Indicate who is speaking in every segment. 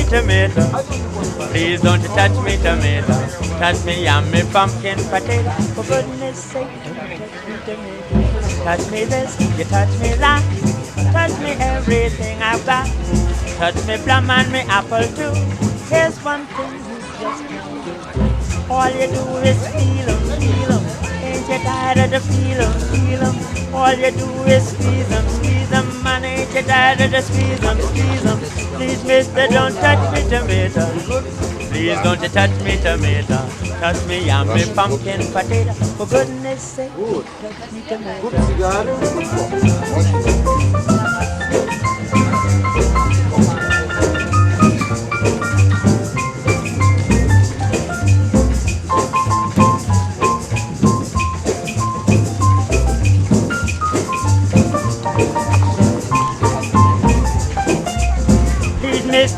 Speaker 1: tomato. Please don't you touch me tomato. Touch me yummy pumpkin potato. For goodness sake, don't touch me tomato. Touch me this, you touch me that. Touch me everything I've got. Touch me plum and me apple too. Here's one thing you just can't do. All you do is feel 'em, feel 'em. Ain't you tired of the feel 'em, feel 'em? All you do is squeeze 'em, man. Ain't you tired of the squeeze 'em, squeeze 'em? Please, mister, don't touch me tomato. Please don't you touch me tomato. Touch me yummy pumpkin potato. For goodness sake, touch me tomato.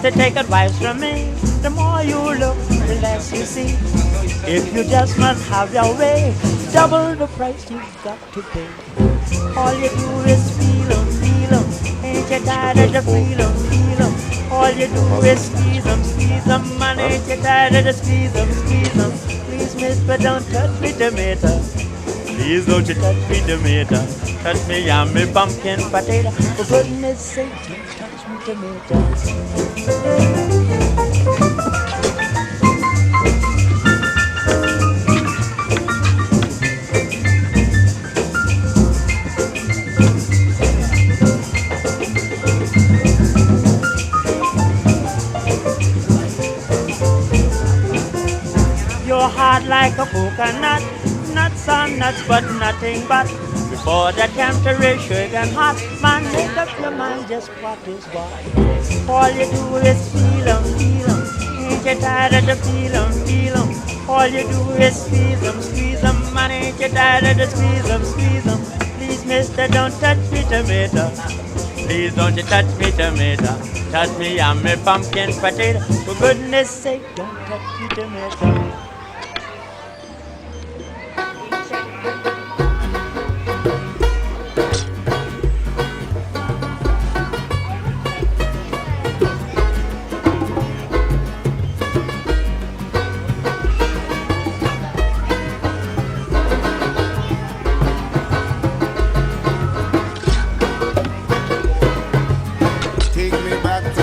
Speaker 1: To take advice from me, the more you look, the less you see. If you just must have your way, double the price you've got to pay. All you do is feel 'em, feel 'em. Ain't you tired of the feel 'em, feel 'em? All you do is squeeze 'em, man. Ain't you tired of the squeeze 'em, squeeze 'em? Please, mister, don't touch me tomato. Please don't you touch me tomato. Touch me yummy pumpkin potato. For goodness sake, don't touch me tomato. You're hard like a coconut. Nuts on nuts, but nothing but. Before the temperature sugar and hot, man, make up your mind just what is what. All you do is feel 'em, feel 'em. Ain't you tired of the feel 'em, feel 'em? All you do is squeeze 'em, man. Ain't you tired of the squeeze 'em, squeeze 'em? Please, mister, don't touch me tomato. Please don't you touch me tomato. Touch me yummy pumpkin potato. For goodness sake, don't touch me tomato.
Speaker 2: Take me back to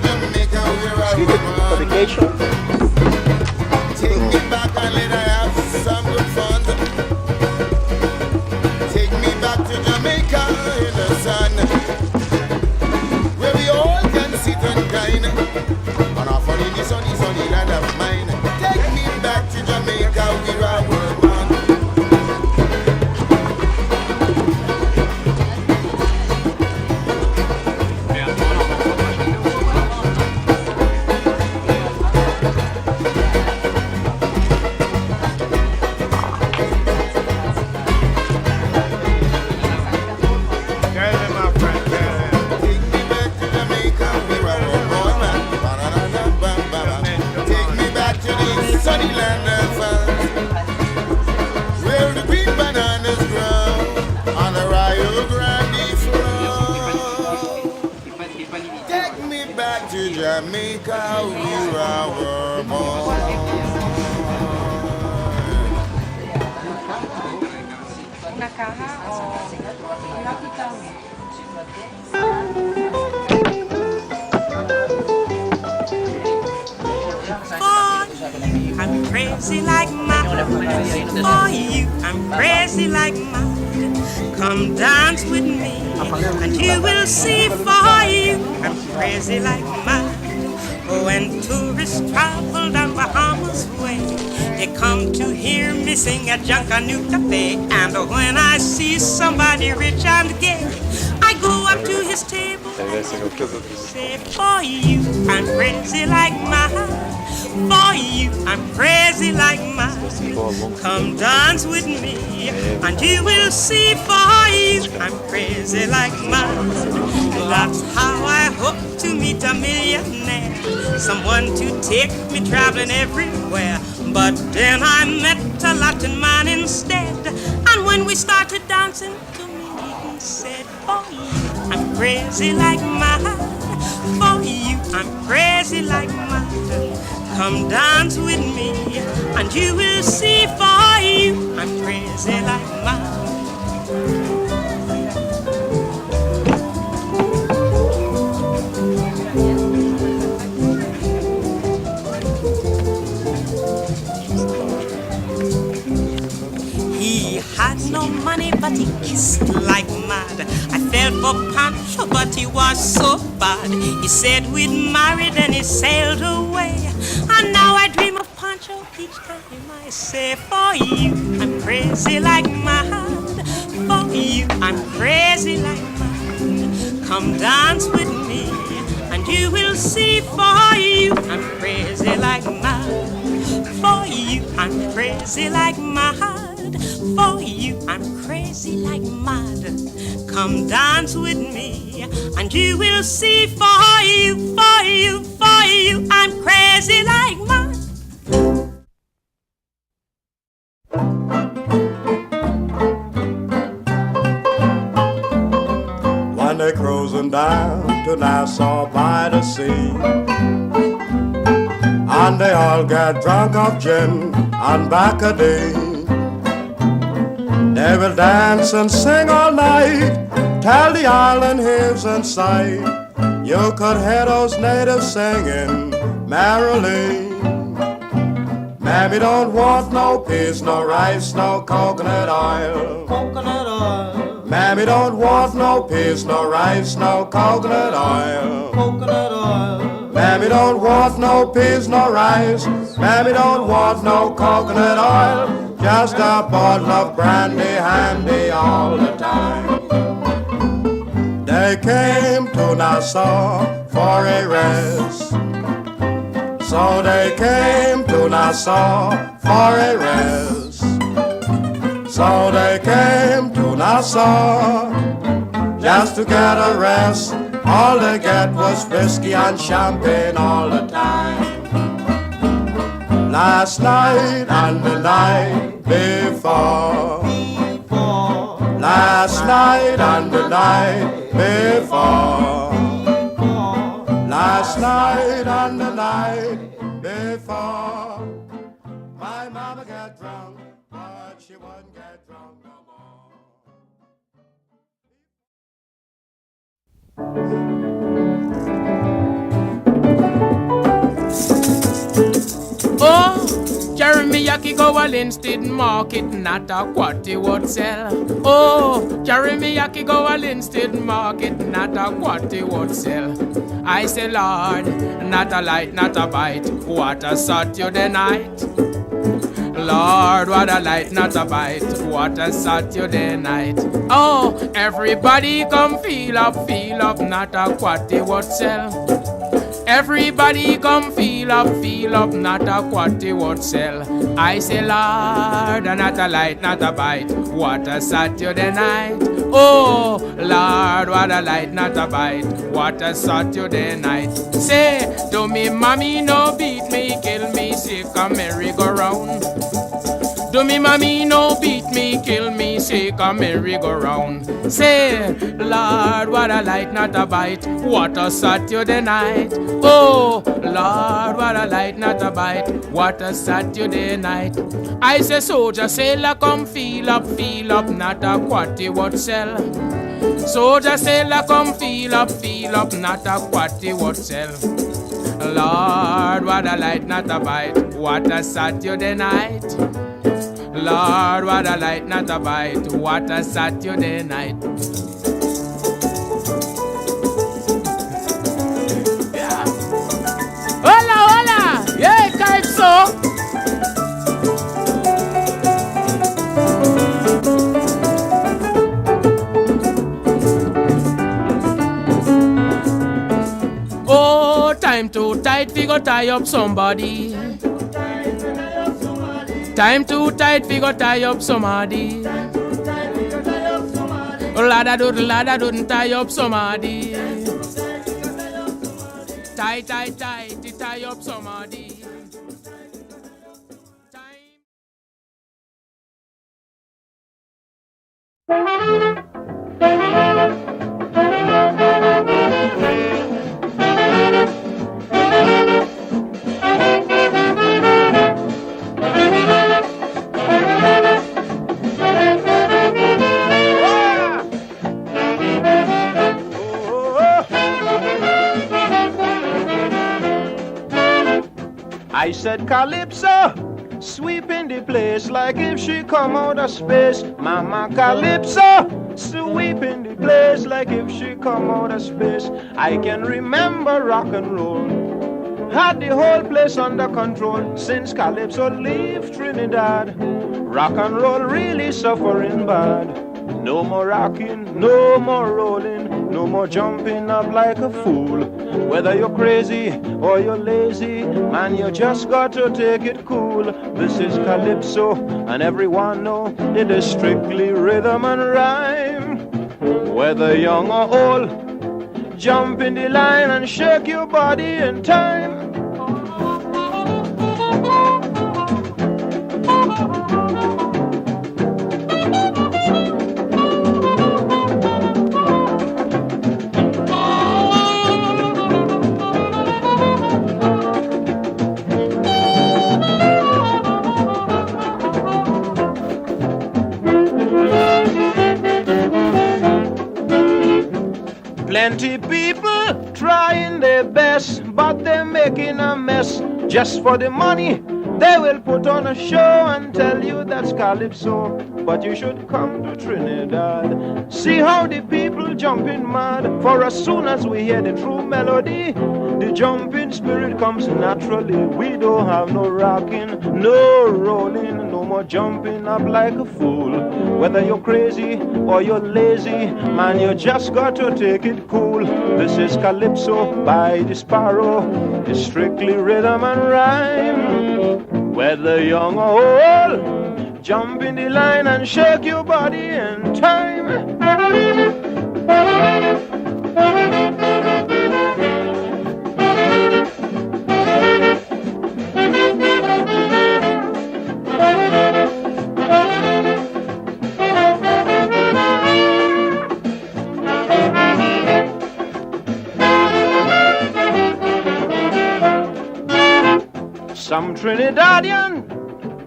Speaker 2: the Rachel.
Speaker 3: Take me back and let I have some good fun. Take me back to Jamaica in the sun, where we all can sit and dine on our fun in the sunny, sunny land of mine. Take me back to Jamaica, we're a world man. Sunny land of fun, where the green bananas grow on the Rio Grande flow. Take me back to Jamaica, we're our born.
Speaker 4: Una caja o una pita.
Speaker 5: I'm crazy like mad. For you, I'm crazy like mad. Come dance with me, and you will see. For you, I'm crazy like mad. When tourists travel down Bahamas way, they come to hear me sing at Junkanoo Cafe. And when I see somebody rich and gay, I go up to his table and say, for you, I'm crazy like mad. For you, I'm crazy like mad. Come dance with me, and you will see. For you, I'm crazy like mad. That's how I hope to meet a millionaire, someone to take me traveling everywhere. But then I met a Latin man instead, and when we started dancing to me, he said, for you, I'm crazy like mad. For you, I'm crazy like mad. Come dance with me, and you will see. For you, I'm crazy like mad. He had no money, but he kissed like mad. I fell for Pancho, but he was so bad. He said we'd married, and he sailed away. And now I dream of Pancho each time I say, for you, I'm crazy like mad. For you, I'm crazy like mad. Come dance with me, and you will see. For you, I'm crazy like mad. For you, I'm crazy like mad. For you, I'm crazy like mad. Come dance with me, and you will see. For you, for you, for you, I'm crazy like mad.
Speaker 6: When they're cruising down to Nassau by the sea, and they all get drunk of gin and Bacardi, they will dance and sing all night till the island heaves in sight. You could hear those natives singing merrily. Mammy don't want no peas, no rice, no coconut oil.
Speaker 2: Coconut oil.
Speaker 6: Mammy don't want no peas, no rice, no coconut oil.
Speaker 2: Coconut oil.
Speaker 6: Mammy don't want no peas, no rice. Mammy don't want no coconut oil. Just a bottle of brandy handy all the time. They came to Nassau for a rest. So they came to Nassau for a rest. So they came to Nassau just to get a rest. All they get was whiskey and champagne all the time. Last night and the night before. Last night and the night before. Last night and the night before. My mama got drunk, but she wouldn't get drunk no more.
Speaker 7: Yaki go a Linstead market, not a quatty would sell. Oh, carry me Yaki go a Linstead market, not a quatty would sell. I say, Lord, not a light, not a bite, what a Saturday night. Lord, what a light, not a bite, what a Saturday night. Oh, everybody come feel up, not a quatty would sell. Everybody come feel up, not a quatty would sell. I say, Lord, not a light, not a bite, what a Saturday night. Oh, Lord, what a light, not a bite, what a Saturday night. Say, do me mommy no beat me, kill me, sick a merry-go-round. Do me mommy no beat me, kill me, shake a merry-go-round. Say, Lord, what a light, not a bite, what a Saturday night. Oh, Lord, what a light, not a bite, what a Saturday night. I say, soldier, sailor, come feel up, not a quatty would sell. Soldier, sailor, come feel up, not a quatty would sell. Lord, what a light, not a bite, what a Saturday night. Lord, what a light, not a bite, what a Saturday night. Yeah. Hola, hola, yeah, Calypso. Oh, time too tight, we go tie up somebody. Time too tight, we go tie up somebody. Lada don't tie up somebody. Tight, tie up somebody.
Speaker 6: I said, Calypso, sweeping the place like if she come out of space. Mama Calypso, sweeping the place like if she come out of space. I can remember rock and roll had the whole place under control since Calypso leave Trinidad. Rock and roll really suffering bad. No more rocking, no more rolling, no more jumping up like a fool. Whether you're crazy or you're lazy, man, you just got to take it cool. This is Calypso, and everyone know it is strictly rhythm and rhyme. Whether young or old, jump in the line and shake your body in time. Plenty people trying their best, but they're making a mess. Just for the money, they will put on a show and tell you that's Calypso. But you should come to Trinidad. See how the people jumping mad. For as soon as we hear the true melody, the jumping spirit comes naturally. We don't have no rocking, no rolling, no more jumping up like a fool. Whether you're crazy or you're lazy, man, you just got to take it cool. This is Calypso by the Sparrow. It's strictly rhythm and rhyme. Whether young or old, jump in the line and shake your body in time. Some Trinidadian,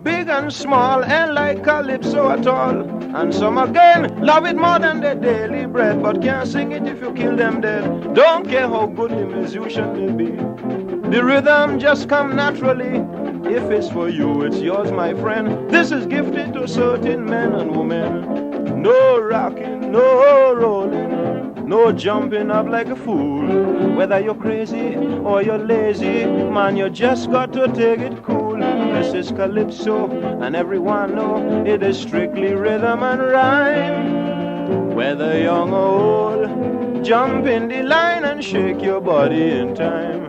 Speaker 6: big and small, ain't like Calypso at all. And some again love it more than their daily bread, but can't sing it if you kill them dead. Don't care how good the musician may be, the rhythm just come naturally. If it's for you, it's yours, my friend. This is gifted to certain men and women. No rocking, no rolling, no jumping up like a fool. Whether you're crazy or you're lazy, man, you just got to take it cool. This is Calypso, and everyone know it is strictly rhythm and rhyme. Whether young or old, jump in the line and shake your body in time.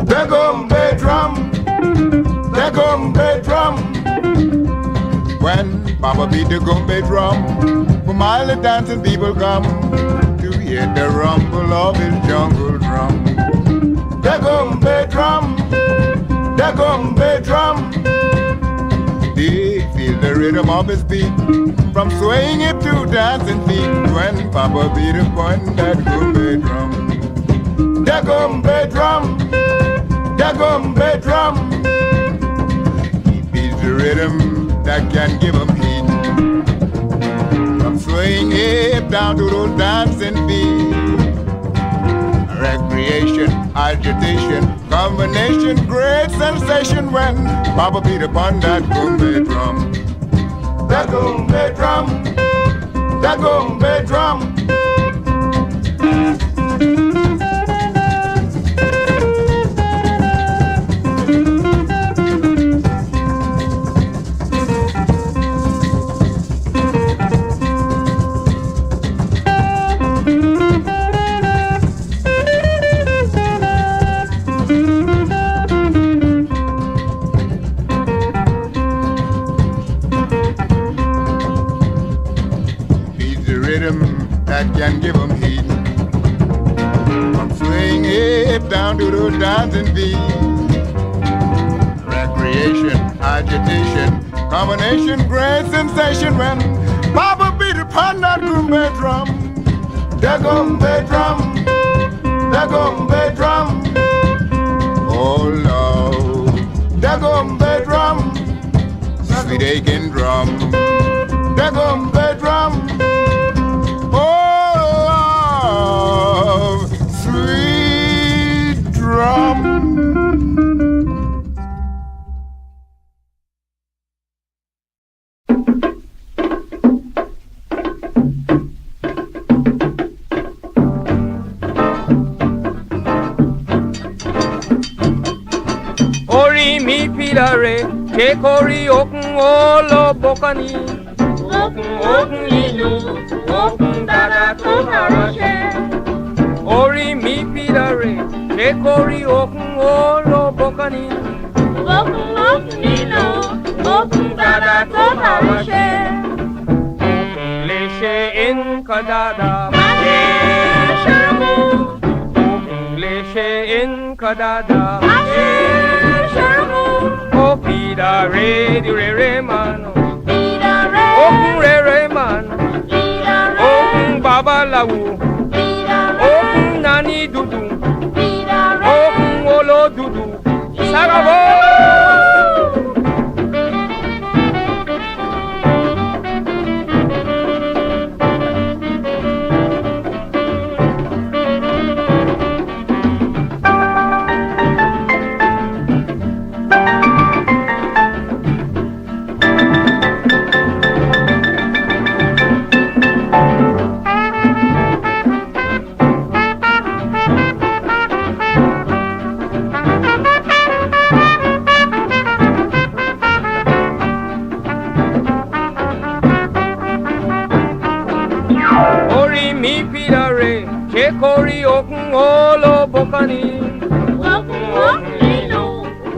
Speaker 3: Dagombe drum, Dagombe drum. When Papa beat the gombe drum, from all the dancing people come to hear the rumble of his jungle drum. Dagombe drum, Dagombe drum. They feel the rhythm of his beat, from swaying it to dancing feet. When Papa beat upon that gombe drum, Dagombe drum, Dagombe drum. He beats the rhythm that can give him heat, from swaying hip down to those dancing feet. Recreation, agitation, combination, great sensation when Papa beat upon that gombe drum. Dagombe drum, Dagombe drum. That can give him heat, from swaying it down to the dancing beat. Recreation, agitation, combination, great sensation when Papa beat upon that gombe drum. The gombe drum, the gombe drum. Oh Lord, the gombe drum, sweet aching drum, the gombe drum.
Speaker 1: Ori mi pilare, ke kori okun olo bokani. Okun inu, okun dada to harashe. Ori mi pilare, ke kori okun olo bokani. Okun inu, okun dada to harashe. Okun leshe in kadada, okun leshe in kadada. Oh, Pida re di re re mano, okun re re mano, okun baba lawu, okun nani dudu, okun olo dudu, sarabo. Kori okun olo bokani, okun inu,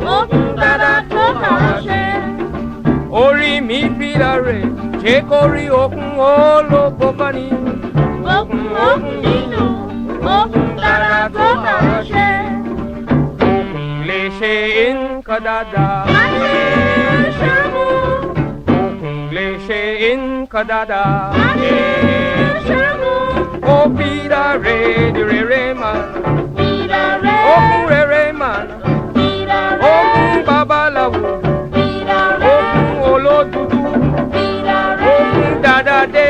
Speaker 1: okun dada to harashe. Ori mi pilare, ke kori okun olo bokani, okun inu, okun dada to harashe. Okun leshe in kadada, okun leshe
Speaker 7: Dada. Oh, Peter Ray, the Ray man. Oh, Ray man. Oh, Baba Lawu. Oh, Olo Dudu. Oh, Dada De.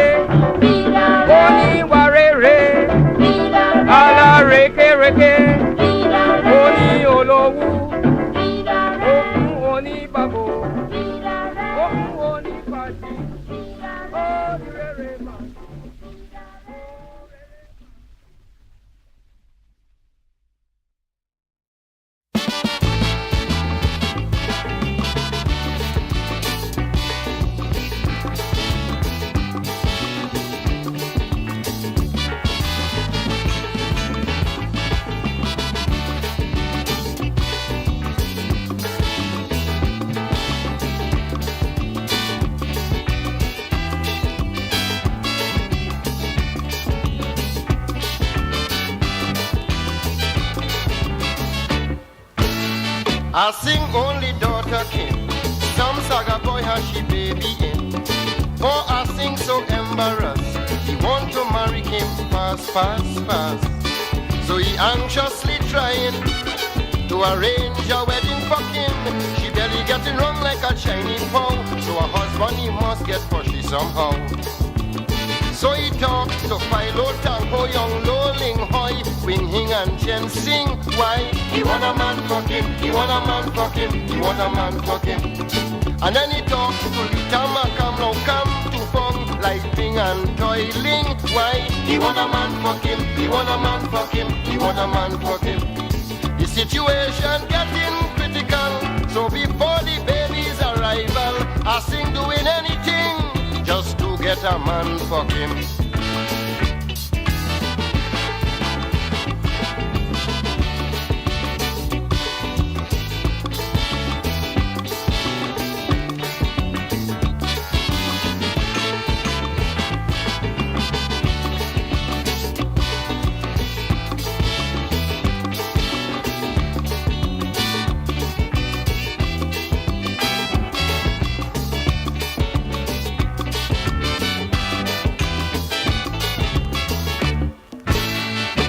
Speaker 7: Oni Warere. Ala Reke Reke. Oni Olowu. Oh, Oni Babo. Oh, Oni Pati. Oh, the Ray man.
Speaker 3: I sing only daughter king. Some saga boy has she baby in. For I sing so embarrassed. He want to marry him fast, fast, fast. So he anxiously trying to arrange a wedding for him. She barely getting wrong like a Chinese pow. So her husband he must get pushy somehow. So he talked to Philo Tanko, young Loling Hoy, Wing Hing and Chen Sing. Why? He want a man fuck him, he want a man fuck him, he want a man fuck him. And then he talked to Lita Makam, now come to Fong, Lightning and Toiling. Why? He want a man fuck him, he want a man fuck him, he want a man fuck him. The situation getting critical, so before the baby's arrival, I sing doing anything just to get a man fuck him.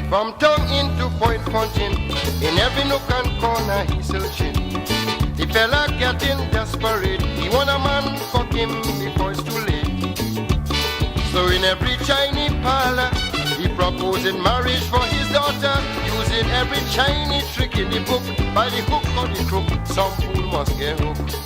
Speaker 3: From tongue into Point Punching, in every nook and corner he's searching. The fella getting desperate, he want a man fuck him before it's too late. So in every Chinese parlor, he proposing marriage for his daughter, using every Chinese trick in the book. By the hook or the crook, some fool must get hooked.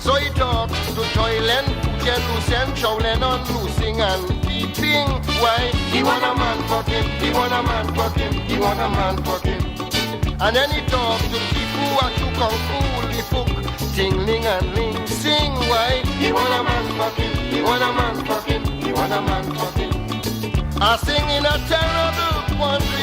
Speaker 3: So he talks to Toylen, Fujian, Lucien, Chowlen on losing and peeping. Why? He want a man fuck him, he want a man fuck him, he want a man fuck him. And then he talks to Kifu, Achu, Kung Fu, the Fook, Tingling and Ling Sing. Why? He want a man fuck him, he want a man fuck him, he want a man fuck him. I sing in a terrible quandary.